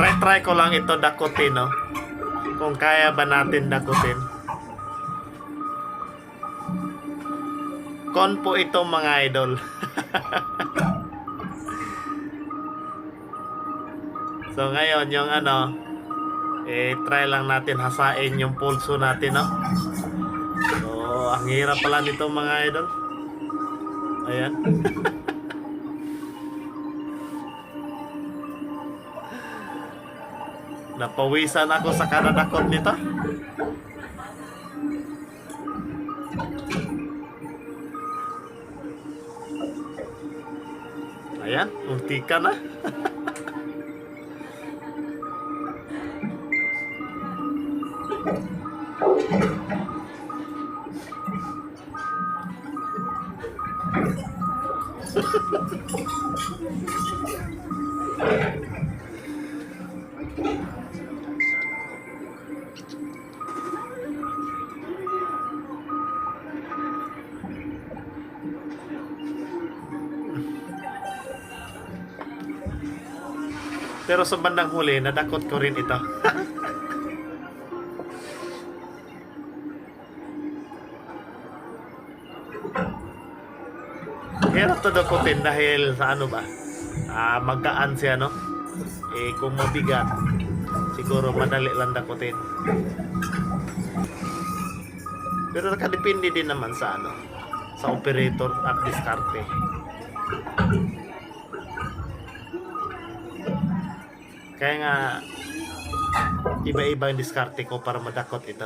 Try ko lang ito dakutin, no? Kung kaya ba natin dakutin. Konpo ito mga idol. So ngayon yung ano, try lang natin hasain yung pulso natin, no? So ang hirap pala nito mga idol. Ayan. Napawisan ako sa kanadakot nito. Ayan, unti ka na. Pero sa bandang huli, nadakot ko rin ito. Hirap to dakutin dahil sa ano ba? Magkaan siya, no? Kung mabigat, siguro madali lang dakutin. Pero nakadepende din naman sa ano, sa operator at diskarte. Kaya nga iba-iba yung diskarte ko para madakot ito.